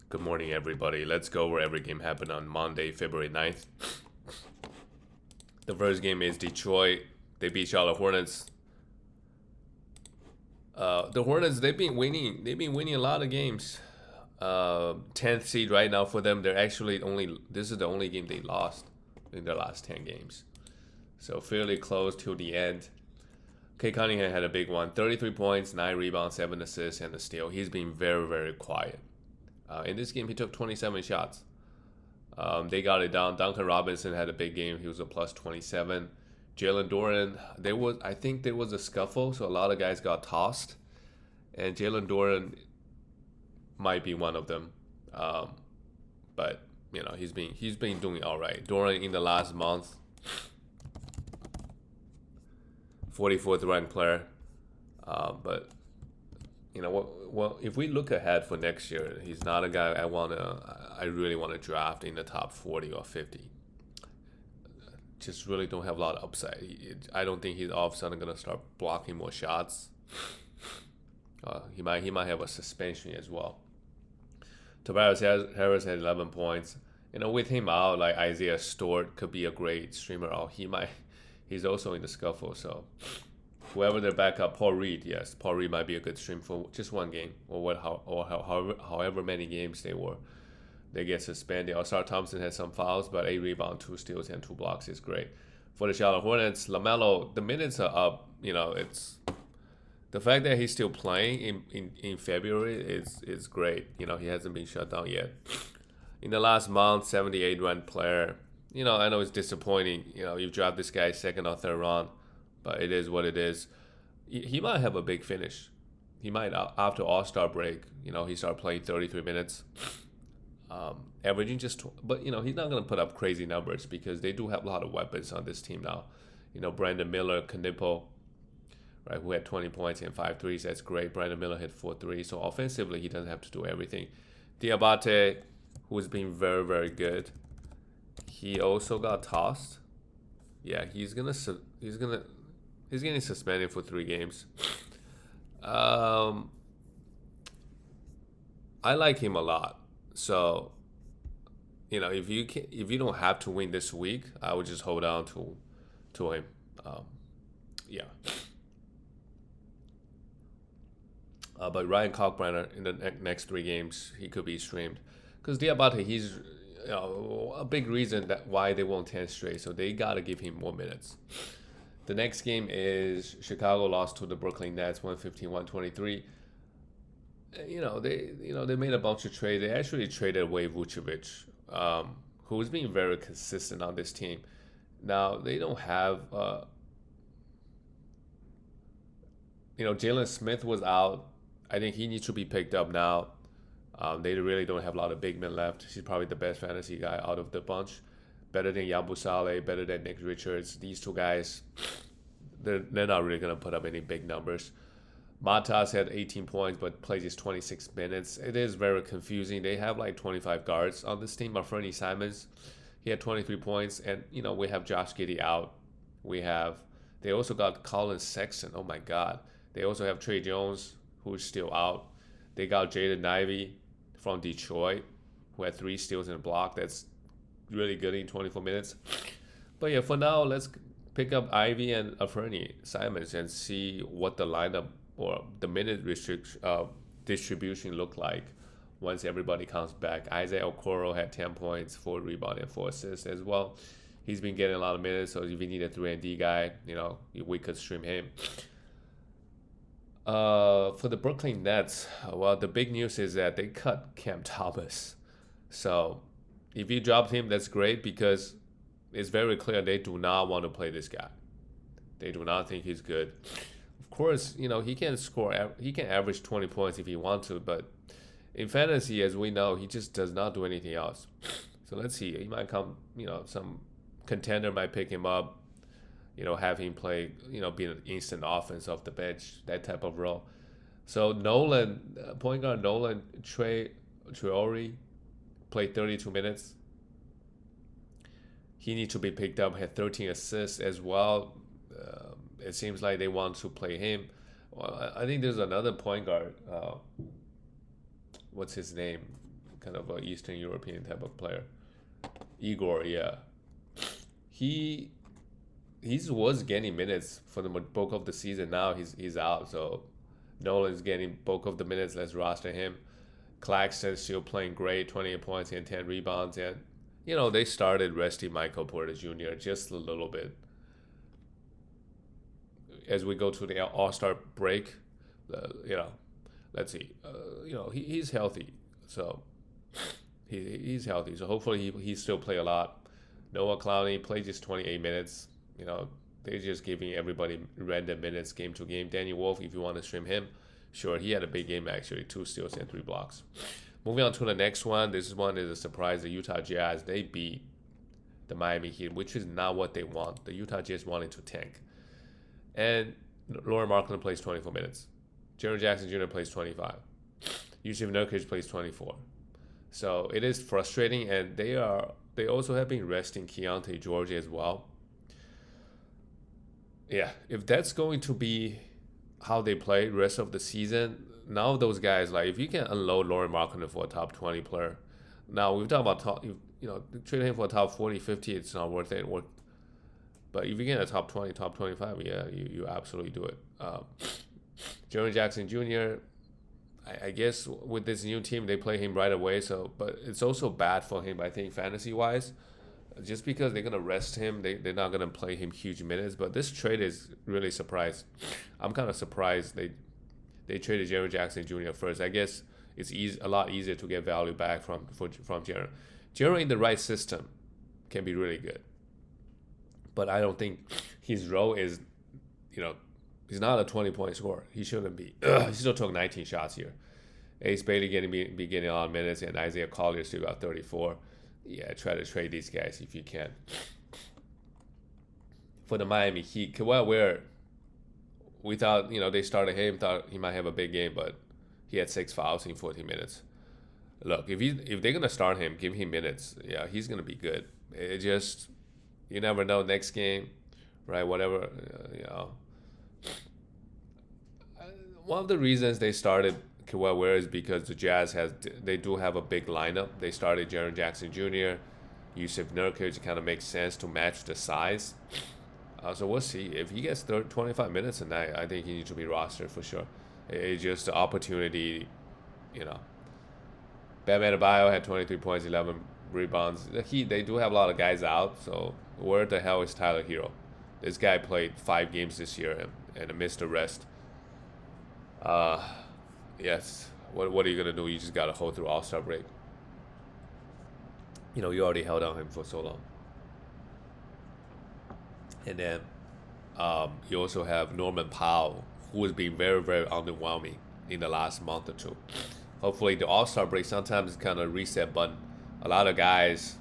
Good morning, everybody. Let's go over every game happened on Monday, February 9th. The first game is Detroit. They beat Charlotte Hornets. The Hornets, they've been winning. They've been winning a lot of games. 10th seed right now for them. They're actually this is the only game they lost in their last 10 games. So fairly close till the end. Kay Cunningham had a big one. 33 points, 9 rebounds, 7 assists, and a steal. He's been very, very quiet. In this game, he took 27 shots. They got it down. Duncan Robinson had a big game. He was a plus 27. Jalen Duren, I think there was a scuffle, so a lot of guys got tossed. And Jalen Duren might be one of them. But he's been doing all right. Duren in the last month, 44th ranked player. But well, if we look ahead for next year, he's not a guy I really want to draft in the top 40 or 50. Just really don't have a lot of upside. I don't think he's all of a sudden gonna start blocking more shots. He might have a suspension as well. Tobias Harris had 11 points. With him out, like Isaiah Stewart could be a great streamer. He's also in the scuffle. So whoever their backup, Paul Reed might be a good stream for just one game however many games they get suspended. Osar Thompson had some fouls, but 8 rebounds, 2 steals, and 2 blocks is great. For the Charlotte Hornets, LaMelo, the minutes are up. It's the fact that he's still playing in February is great. He hasn't been shut down yet. In the last month, 78 ranked player. I know it's disappointing. You draft this guy second or third round, but it is what it is. He might have a big finish. He might, after All-Star break, he started playing 33 minutes. Averaging but he's not going to put up crazy numbers because they do have a lot of weapons on this team now. Brandon Miller, Knippel, right, who had 20 points and 5 threes. That's great. Brandon Miller hit 4 threes. So offensively, he doesn't have to do everything. Diabate, who's been very, very good. He also got tossed. Yeah, he's getting suspended for 3 games. I like him a lot. So, if you don't have to win this week, I would just hold on to him. Yeah. But Ryan Kalkbrenner in the next 3 games, he could be streamed because Diabate, he's a big reason why they won 10 straight. So they gotta give him more minutes. The next game is Chicago lost to the Brooklyn Nets 115-123. They made a bunch of trades. They actually traded away Vucevic, who's been very consistent on this team. Now they don't have, Jalen Smith was out. I think he needs to be picked up now. They really don't have a lot of big men left. He's probably the best fantasy guy out of the bunch. Better than Yabusele, better than Nick Richards. These 2 guys, they're not really going to put up any big numbers. Matas had 18 points but plays just 26 minutes. It is very confusing. They have like 25 guards on this team. Fernie Simons, he had 23 points. And, we have Josh Giddey out. They also got Colin Sexton. Oh, my God. They also have Trey Jones, who's still out. They got Jaden Ivey from Detroit, who had 3 steals and a block. That's really good in 24 minutes. But yeah, for now, let's pick up Ivy and Fernie Simons and see what the lineup or the minute distribution look like once everybody comes back. Isaiah Okoro had 10 points, 4 rebounds, and 4 assists as well. He's been getting a lot of minutes, so if you need a 3-and-D guy, we could stream him. For the Brooklyn Nets, well, the big news is that they cut Cam Thomas. So if you dropped him, that's great because it's very clear they do not want to play this guy. They do not think he's good. Of course, he can score. He can average 20 points if he wants to, but in fantasy, as we know, he just does not do anything else. So let's see. He might come. Some contender might pick him up. Have him play. Be an instant offense off the bench, that type of role. So point guard Nolan Traore played 32 minutes. He needs to be picked up. Had 13 assists as well. It seems like they want to play him. Well, I think there's another point guard. What's his name? kind of an Eastern European type of player. Igor, yeah. He was getting minutes for the bulk of the season. Now he's out, so Nolan's getting bulk of the minutes. Let's roster him. Claxton's still playing great, 28 points and 10 rebounds. And, they started resting Michael Porter Jr. just a little bit. As we go to the All-Star break, let's see. He's healthy. So he's healthy. So hopefully he still play a lot. Noah Clowney played just 28 minutes. They're just giving everybody random minutes game to game. Danny Wolf, if you want to stream him, sure, he had a big game actually, 2 steals and 3 blocks. Moving on to the next one. This one is a surprise. The Utah Jazz, they beat the Miami Heat, which is not what they want. The Utah Jazz wanted to tank. And Lauren Marklin plays 24 minutes. Jaren Jackson Jr. plays 25. Yusuf Nurkic plays 24. So it is frustrating, and they also have been resting Keontae George as well. Yeah, if that's going to be how they play rest of the season, now those guys, like, if you can unload Lauren Markkinen for a top 20 player, now we've talked about trade him for a top 40, 50, it's not worth it. But if you get a top 20, top 25, yeah, you absolutely do it. Jaren Jackson Jr., I guess with this new team, they play him right away. But it's also bad for him, I think, fantasy-wise. Just because they're going to rest him, they're not going to play him huge minutes. But this trade is really surprised. I'm kind of surprised they traded Jaren Jackson Jr. first. I guess it's a lot easier to get value back from Jaren. Jaren in the right system can be really good. But I don't think his role is, he's not a 20-point scorer. He shouldn't be. He still took 19 shots here. Ace Bailey be getting a lot of minutes, and Isaiah Collier still got 34. Yeah, try to trade these guys if you can. For the Miami Heat, Kawhi Leonard, we thought, they started him, thought he might have a big game, but he had 6 fouls in 14 minutes. Look, if they're going to start him, give him minutes. Yeah, he's going to be good. It just, you never know next game, right? Whatever, One of the reasons they started Kawhi Leonard is because the Jazz they do have a big lineup. They started Jaren Jackson Jr., Yusuf Nurkic. It kind of makes sense to match the size. So we'll see. If he gets 25 minutes a night, I think he needs to be rostered for sure. It's just the opportunity, Bam Adebayo had 23 points, 11 rebounds. They do have a lot of guys out, so where the hell is Tyler Hero? This guy played 5 games this year and missed the rest. Yes. What are you gonna do? You just gotta hold through All-Star break. You already held on him for so long. And then you also have Norman Powell, who has been very, very underwhelming in the last month or two. Hopefully the All-Star break sometimes is kind of reset button. A lot of guys,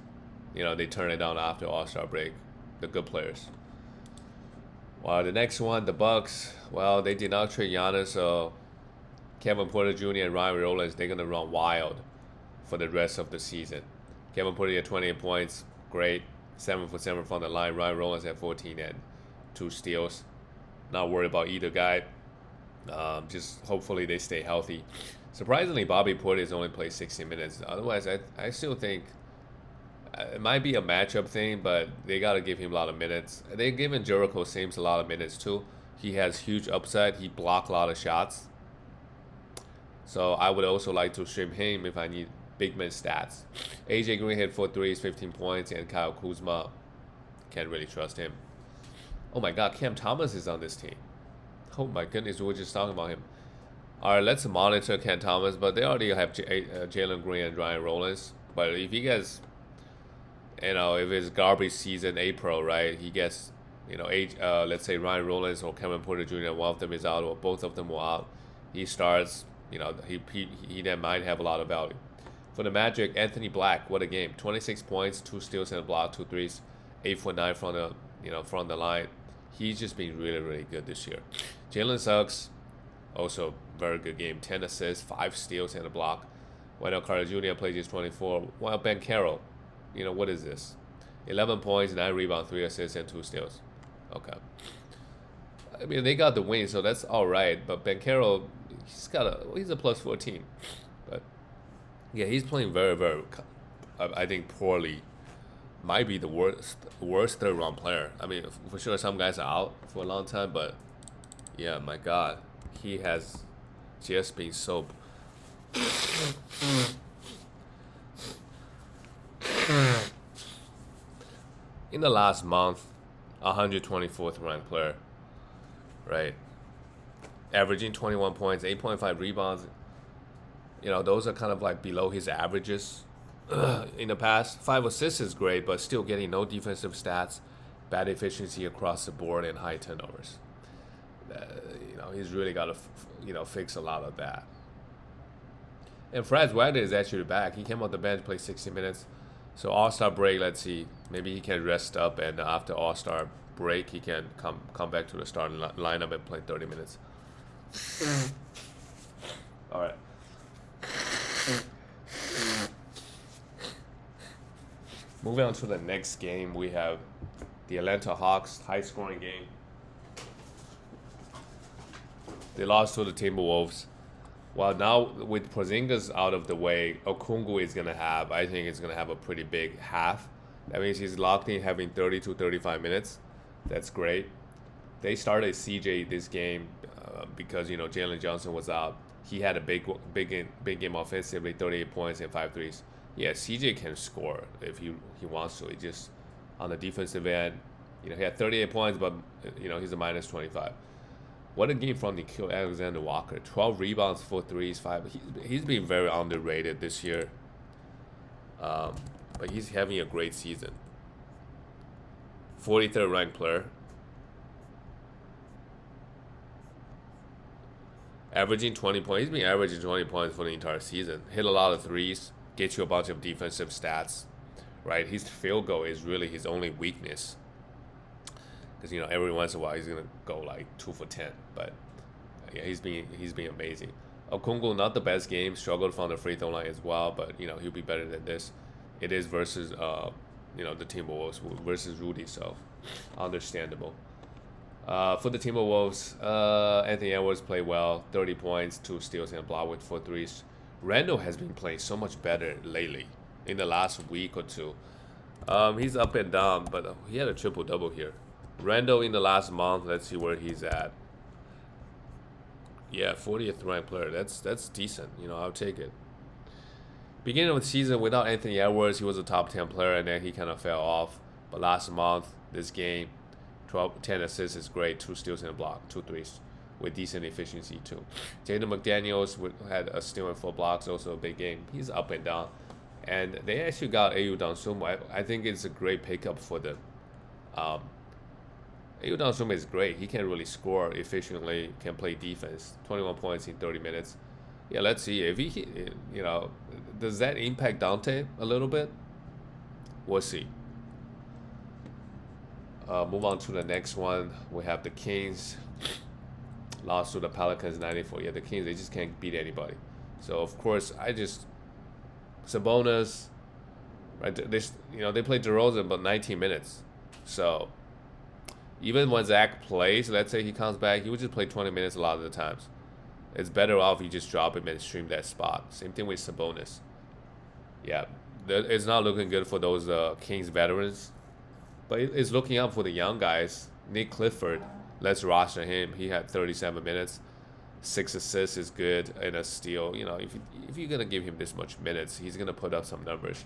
they turn it down after All-Star break, the good players. Well, the next one, the Bucks, well, they did not trade Giannis, so Kevin Porter Jr. and Ryan Rollins, they're going to run wild for the rest of the season. Kevin Porter had 28 points, great, 7 for 7 from the line. Ryan Rollins had 14 and 2 steals. Not worried about either guy. Just hopefully they stay healthy. Surprisingly, Bobby Portis only played 60 minutes. Otherwise, I still think it might be a matchup thing, but they got to give him a lot of minutes. They've given Jericho Sims a lot of minutes too. He has huge upside. He blocked a lot of shots. So I would also like to stream him if I need big man stats. AJ Green hit 4 threes, 15 points, and Kyle Kuzma, can't really trust him. Oh my God, Cam Thomas is on this team. Oh my goodness, we were just talking about him. All right, let's monitor Cam Thomas, but they already have Jalen Green and Ryan Rollins. But if he gets, if it's garbage season, April, right, he gets, let's say Ryan Rollins or Kevin Porter Jr., one of them is out or both of them are out, he starts, he then might have a lot of value. For the Magic, Anthony Black, what a game. 26 points, 2 steals and a block, 2 threes, 8 for 9 from the line. He's just been really, really good this year. Jalen Suggs, also very good game. 10 assists, 5 steals and a block. Wendell Carter Jr. played just 24. While Ben Carroll, what is this? 11 points, 9 rebounds, 3 assists, and 2 steals. Okay. I mean, they got the win, so that's all right. But Ben Carroll, he's a plus 14. But Yeah, he's playing very, I think poorly. Might be the worst third round player. I mean, for sure some guys are out for a long time, but yeah, my God, he has just been so. In the last month, 124th ranked player, right? Averaging 21 points, 8.5 rebounds. You know, those are kind of like below his averages in the past. 5 assists is great, but still getting no defensive stats, bad efficiency across the board, and high turnovers. You know, he's really got to, fix a lot of that. And Franz Wagner is actually back. He came off the bench, played 60 minutes. So All-Star break, let's see. Maybe he can rest up, and after All-Star break, he can come back to the starting lineup and play 30 minutes. All right. Moving on to the next game, we have the Atlanta Hawks, high-scoring game. They lost to the Timberwolves. Well, now with Porzingis out of the way, Okungwu is going to have, I think it's going to have a pretty big half. That means he's locked in having 30 to 35 minutes. That's great. They started CJ this game because, Jalen Johnson was out. He had a big game offensively, 38 points and 5 threes. Yeah, CJ can score if he wants to. He just, on the defensive end, he had 38 points, but, he's a minus 25. What a game from Nickeil Alexander-Walker. 12 rebounds, 4 threes, 5. He's been very underrated this year. But he's having a great season. 43rd ranked player. Averaging 20 points. He's been averaging 20 points for the entire season. Hit a lot of threes. Gets you a bunch of defensive stats. Right? His field goal is really his only weakness. Because every once in a while he's gonna go like 2 for 10, but yeah, he's been amazing. Okungwu, not the best game, struggled from the free throw line as well, but he'll be better than this. It is versus the Timberwolves versus Rudy, so understandable. For the Timberwolves, Anthony Edwards played well, 30 points, 2 steals and a block with 4 threes. Randall has been playing so much better lately in the last week or two. He's up and down, but he had a triple-double here. Randall in the last month, let's see where he's at. Yeah, 40th ranked player. That's decent. I'll take it. Beginning of the season without Anthony Edwards, he was a top 10 player, and then he kind of fell off. But last month, this game, 10 assists is great, 2 steals and a block, 2 threes, with decent efficiency too. Jaden McDaniels had a steal and 4 blocks, also a big game. He's up and down. And they actually got Ayu Dosunmu. I think it's a great pickup for them. Ayu Dosunmu is great. He can really score efficiently, can play defense. 21 points in 30 minutes. Yeah, let's see. If he, does that impact Dante a little bit? We'll see. Move on to the next one. We have the Kings. Lost to the Pelicans 94. Yeah, the Kings, they just can't beat anybody. So, of course, Sabonis, right? They played DeRozan, but 19 minutes. So, even when Zach plays, let's say he comes back, he would just play 20 minutes a lot of the times. It's better off you just drop him and stream that spot. Same thing with Sabonis. Yeah, it's not looking good for those Kings veterans. But it's looking up for the young guys. Nick Clifford, let's roster him. He had 37 minutes. 6 assists is good, and a steal. If you're going to give him this much minutes, he's going to put up some numbers.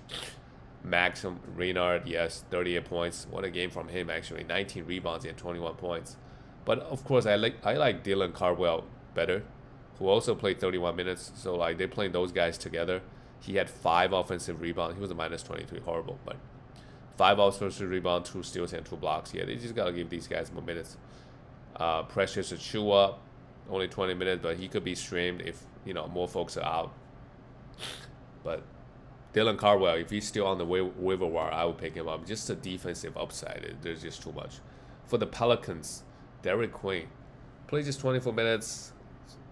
Max Renard, yes, 38 points. What a game from him, actually. 19 rebounds and 21 points. But, of course, I like Dylan Cardwell better, who also played 31 minutes. So, they're playing those guys together. He had 5 offensive rebounds. He was a minus 23. Horrible, but 5 offensive rebounds, 2 steals, and 2 blocks. Yeah, they just got to give these guys more minutes. Precious Achiuwa, only 20 minutes, but he could be streamed if, more folks are out. But Dylan Cardwell, if he's still on the waiver wire, I would pick him up. Just the defensive upside, there's just too much. For the Pelicans, Derek Queen played just 24 minutes,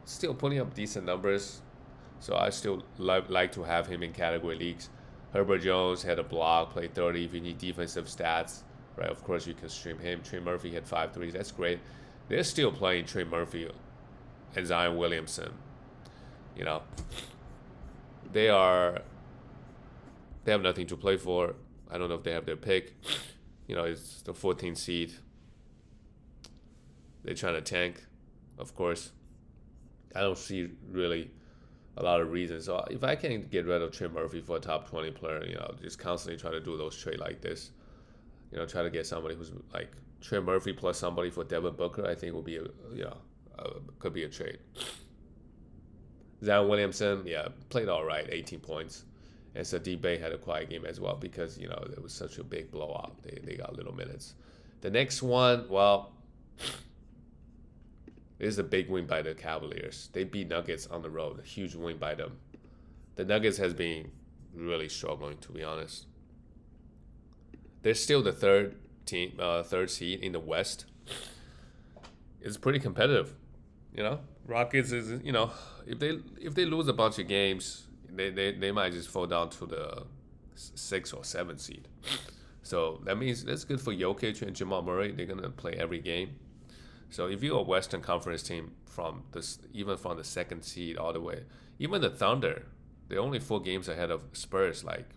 still putting up decent numbers. So I still like to have him in category leagues. Herbert Jones had a block, played 30. If you need defensive stats, right, of course you can stream him. Trey Murphy had 5 threes. That's great. They're still playing Trey Murphy and Zion Williamson. they are they have nothing to play for. I don't know if they have their pick. It's the 14th seed. They're trying to tank, of course. I don't see really a lot of reasons. So if I can get rid of Trey Murphy for a top 20 player, just constantly try to do those trade like this. Try to get somebody who's like Trey Murphy plus somebody for Devin Booker. I think would be could be a trade. Zion Williamson, played all right, 18 points. And Saddiq Bey had a quiet game as well because it was such a big blowout. They got little minutes. The next one, well, this is a big win by the Cavaliers. They beat Nuggets on the road. A huge win by them. The Nuggets has been really struggling, to be honest. They're still the third seed in the West. It's pretty competitive, Rockets is if they lose a bunch of games, they might just fall down to the 6th or 7th seed. So that means that's good for Jokic and Jamal Murray. They're gonna play every game. So if you're a Western Conference team even from the 2nd seed all the way, even the Thunder, they're only 4 games ahead of Spurs. Like,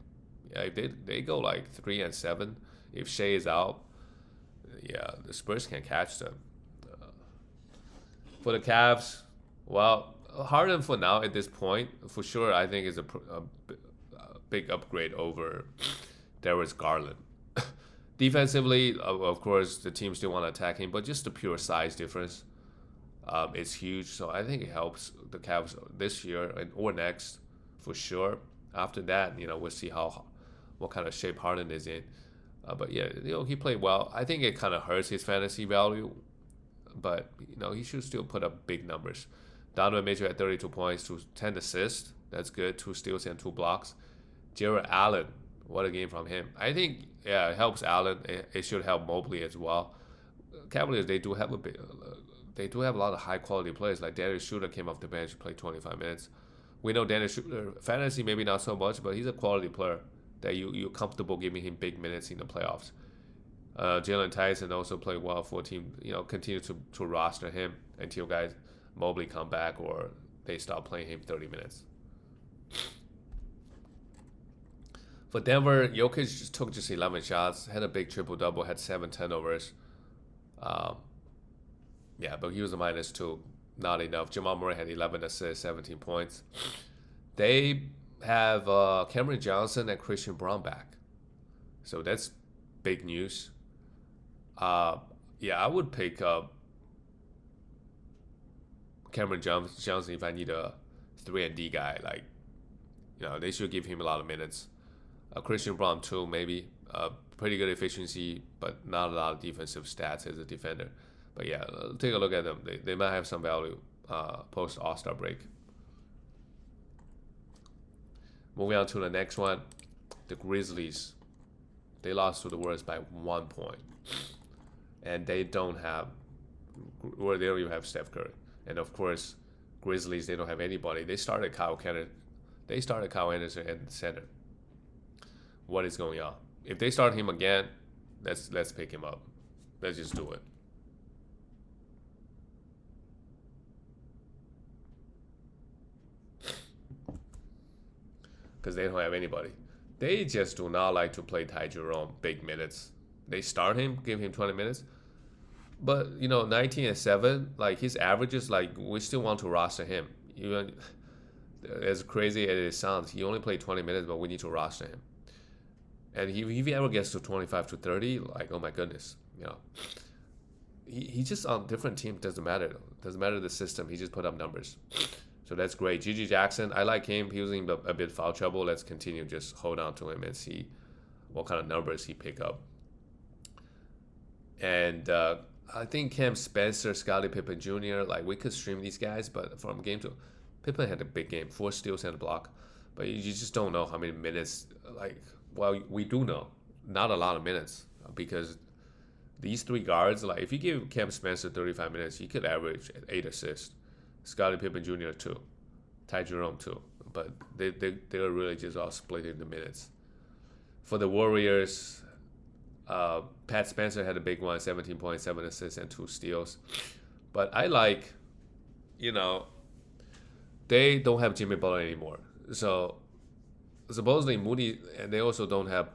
if they go like 3-7, if Shea is out, the Spurs can catch them. For the Cavs, well, Harden for now at this point, for sure, I think is a big upgrade over Darius Garland. Defensively, of course, the team still want to attack him, but just the pure size difference is huge. So I think it helps the Cavs this year or next for sure. After that, we'll see what kind of shape Harden is in. But he played well. I think it kind of hurts his fantasy value, but he should still put up big numbers. Donovan Mitchell had 32 points to 10 assists. That's good. 2 steals and 2 blocks. Jared Allen, what a game from him. I think it helps Allen. It should help Mobley as well. Cavaliers, they do have a lot of high quality players. Like Dennis Schroeder came off the bench, played 25 minutes. We know Dennis Schroeder, fantasy maybe not so much, but he's a quality player that you're comfortable giving him big minutes in the playoffs. Jalen Tyson also played well for a team. Continue to roster him until guys Mobley come back or they stop playing him 30 minutes. For Denver, Jokic just took 11 shots, had a big triple-double, had 7 turnovers. But he was a -2, not enough. Jamal Murray had 11 assists, 17 points. They have Cameron Johnson and Christian Braun back. So that's big news. I would pick up Cameron Johnson if I need a 3-and-D guy. Like, they should give him a lot of minutes. Christian Braun too, maybe. Pretty good efficiency, but not a lot of defensive stats as a defender. But take a look at them. They might have some value post All-Star break. Moving on to the next one, the Grizzlies. They lost to the Warriors by 1 point, and they don't even have Steph Curry. And of course, Grizzlies, they don't have anybody. They started Kyle Anderson at center. What is going on? If they start him again, let's pick him up. Let's just do it. Because they don't have anybody. They just do not like to play Ty Jerome big minutes. They start him, give him 20 minutes. But, 19-7, like his averages, like we still want to roster him. Even as crazy as it sounds, he only played 20 minutes, but we need to roster him. And if he ever gets to 25 to 30, like, oh my goodness, he just on different team, doesn't matter. Doesn't matter the system, he just put up numbers. So that's great. Gigi Jackson, I like him. He was in a bit foul trouble. Let's continue, just hold on to him and see what kind of numbers he pick up. And I think Cam Spencer, Scottie Pippen Jr., like we could stream these guys, but from game to Pippen had a big game, 4 steals and a block. But you just don't know how many minutes, we do know, not a lot of minutes, because these 3 guards, like if you give Cam Spencer 35 minutes, he could average 8 assists. Scottie Pippen Jr. 2, Ty Jerome 2, but they're really just all splitting the minutes. For the Warriors, Pat Spencer had a big one, 17 points, 7 assists, and 2 steals. But I like, they don't have Jimmy Butler anymore. So supposedly Moody, and they also don't have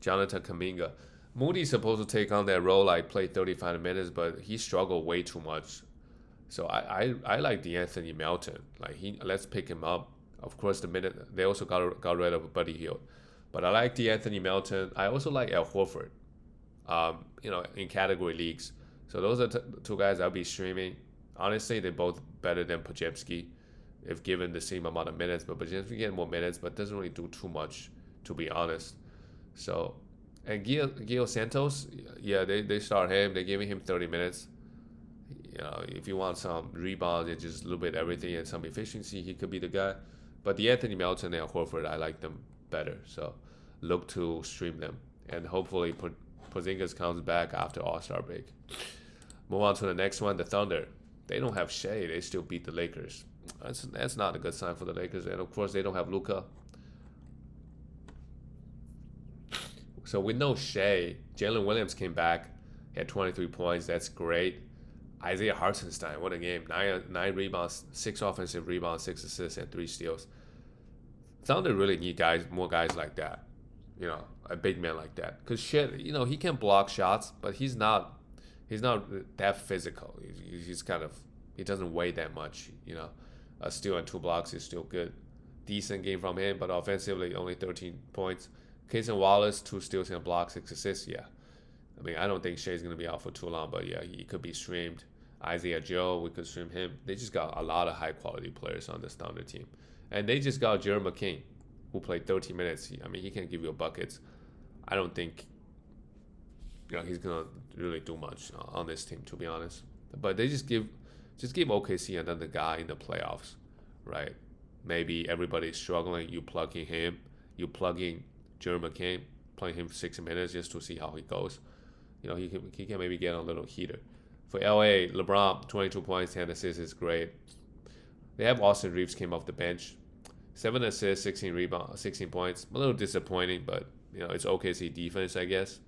Jonathan Kaminga. Moody's supposed to take on that role, like play 35 minutes, but he struggled way too much. So I like D'Anthony Melton. Like let's pick him up. Of course, the minute they also got rid of Buddy Hield, but I like D'Anthony Melton. I also like Al Horford. In category leagues. So those are two guys I'll be streaming. Honestly, they're both better than Podziemski if given the same amount of minutes. But Podziemski gets more minutes, but doesn't really do too much, to be honest. So, and Gio Santos, yeah, they start him. They're giving him 30 minutes. If you want some rebounds and just a little bit everything and some efficiency, he could be the guy. But the Anthony Melton and Horford, I like them better. So look to stream them. And hopefully Porzingis comes back after All-Star break. Move on to the next one, the Thunder. They don't have Shea. They still beat the Lakers. That's not a good sign for the Lakers. And, of course, they don't have Luka. So with no Shea, Jalen Williams came back, had 23 points. That's great. Isaiah Hartenstein, what a game. 9 rebounds, 6 offensive rebounds, 6 assists, and 3 steals. Thunder really need more guys like that. A big man like that. Because he can block shots, but he's not that physical. He's kind of, he doesn't weigh that much. A steal and 2 blocks is still good. Decent game from him, but offensively only 13 points. Cason Wallace, 2 steals and blocks, 6 assists. Yeah. I don't think Shea's going to be out for too long, but yeah, he could be streamed. Isaiah Joe, we could stream him. They just got a lot of high-quality players on this Thunder team. And they just got Jeremy McKing, who played 13 minutes. He can give you buckets. I don't think he's going to really do much on this team, to be honest. But they just give OKC another guy in the playoffs, right? Maybe everybody's struggling. You plug in him. You plug in Jeremy McKing, playing him for 60 minutes just to see how he goes. He can maybe get a little heater. For LA, LeBron, 22 points, 10 assists is great. They have Austin Reeves came off the bench. 7 assists, 16 rebounds, 16 points. A little disappointing, but it's OKC defense, I guess.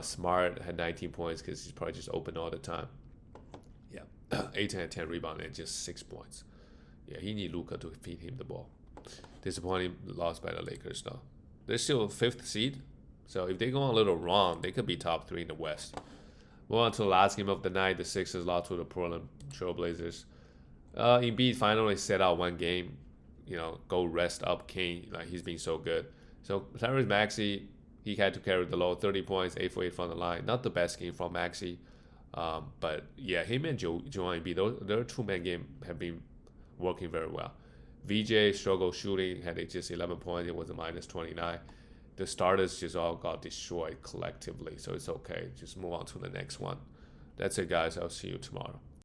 Smart had 19 points because he's probably just open all the time. Yeah, 8 and 10 rebound and just 6 points. Yeah, he need Luka to feed him the ball. Disappointing loss by the Lakers though. They're still 5th seed, so if they go a little wrong, they could be top 3 in the West. Move on to the last game of the night. The Sixers lost to the Portland Trailblazers. Embiid finally set out one game. Go rest up King. He's been so good. So Tyrese Maxey, he had to carry the load. 30 points, 8 for 8 from the line. Not the best game from Maxey. But yeah, him and Joel Embiid, their 2-man game have been working very well. VJ struggled shooting, had just 11 points. It was a minus 29. The starters just all got destroyed collectively, so it's okay. Just move on to the next one. That's it, guys. I'll see you tomorrow.